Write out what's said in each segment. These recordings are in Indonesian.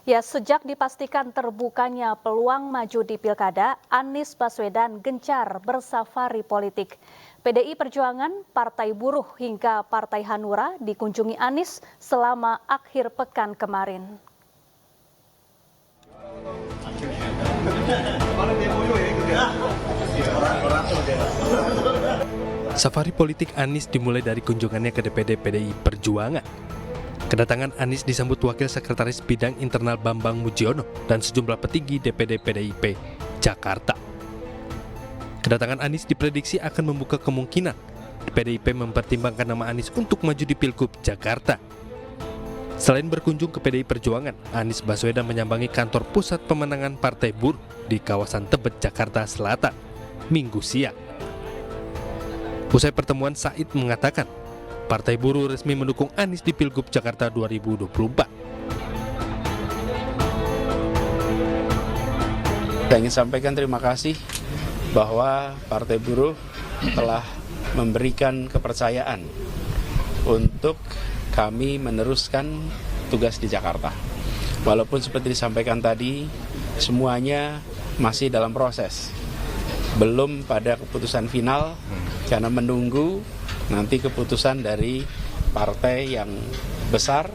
Ya, sejak dipastikan terbukanya peluang maju di Pilkada, Anies Baswedan gencar bersafari politik. PDI Perjuangan, Partai Buruh hingga Partai Hanura dikunjungi Anies selama akhir pekan kemarin. Safari politik Anies dimulai dari kunjungannya ke DPD PDI Perjuangan. Kedatangan Anies disambut Wakil Sekretaris Bidang Internal Bambang Mujiono dan sejumlah petinggi DPD PDIP Jakarta. Kedatangan Anies diprediksi akan membuka kemungkinan PDIP mempertimbangkan nama Anies untuk maju di Pilgub Jakarta. Selain berkunjung ke PDI Perjuangan, Anies Baswedan menyambangi kantor pusat pemenangan Partai Buruh di kawasan Tebet, Jakarta Selatan, Minggu siang. Usai pertemuan, Said mengatakan Partai Buruh resmi mendukung Anies di Pilgub Jakarta 2024. Saya ingin sampaikan terima kasih bahwa Partai Buruh telah memberikan kepercayaan untuk kami meneruskan tugas di Jakarta. Walaupun seperti disampaikan tadi, semuanya masih dalam proses. Belum pada keputusan final, karena menunggu nanti keputusan dari partai yang besar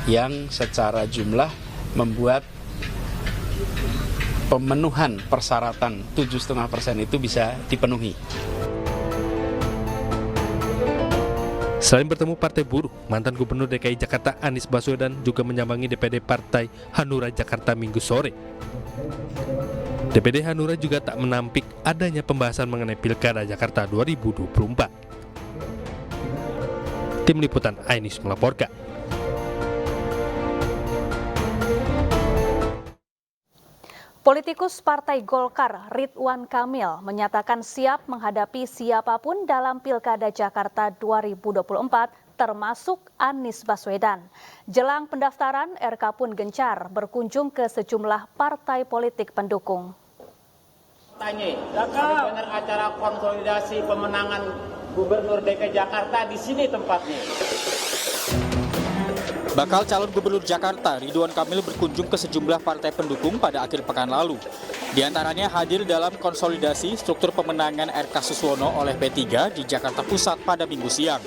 yang secara jumlah membuat pemenuhan persyaratan 7,5% itu bisa dipenuhi. Selain bertemu Partai Buruh, mantan Gubernur DKI Jakarta Anies Baswedan juga menyambangi DPD Partai Hanura Jakarta Minggu sore. DPD Hanura juga tak menampik adanya pembahasan mengenai Pilkada Jakarta 2024. Tim Liputan iNews melaporkan. Politikus Partai Golkar Ridwan Kamil menyatakan siap menghadapi siapapun dalam Pilkada Jakarta 2024 termasuk Anies Baswedan. Jelang pendaftaran, RK pun gencar berkunjung ke sejumlah partai politik pendukung. Benar acara konsolidasi pemenangan Gubernur DKI Jakarta di sini tempatnya. Bakal calon Gubernur Jakarta Ridwan Kamil berkunjung ke sejumlah partai pendukung pada akhir pekan lalu. Di antaranya hadir dalam konsolidasi struktur pemenangan RK Suswono oleh P3 di Jakarta Pusat pada Minggu siang.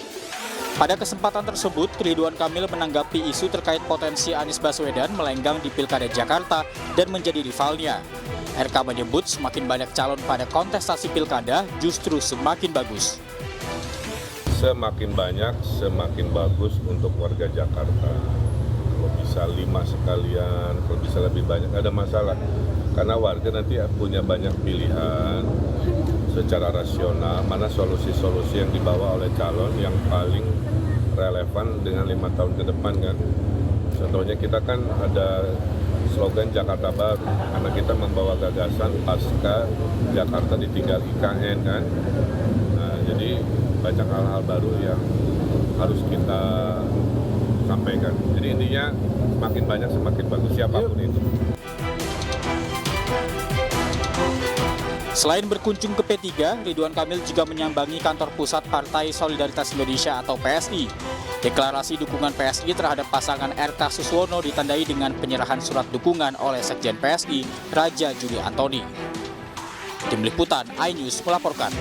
Pada kesempatan tersebut, Ridwan Kamil menanggapi isu terkait potensi Anies Baswedan melenggang di Pilkada Jakarta dan menjadi rivalnya. RK menyebut semakin banyak calon pada kontestasi Pilkada justru semakin bagus. Semakin banyak, semakin bagus untuk warga Jakarta. Kalau bisa 5 sekalian, kalau bisa lebih banyak, ada masalah. Karena warga nanti punya banyak pilihan secara rasional, mana solusi-solusi yang dibawa oleh calon yang paling relevan dengan 5 tahun ke depan kan. Contohnya kita kan ada slogan Jakarta Baru, karena kita membawa gagasan pasca Jakarta ditinggal IKN kan. Nah, jadi banyak hal-hal baru yang harus kita sampaikan. Jadi intinya semakin banyak semakin bagus siapapun itu. Selain berkunjung ke P3, Ridwan Kamil juga menyambangi kantor pusat Partai Solidaritas Indonesia atau PSI. Deklarasi dukungan PSI terhadap pasangan RK Suswono ditandai dengan penyerahan surat dukungan oleh Sekjen PSI, Raja Juli Antoni. Tim Liputan iNews melaporkan.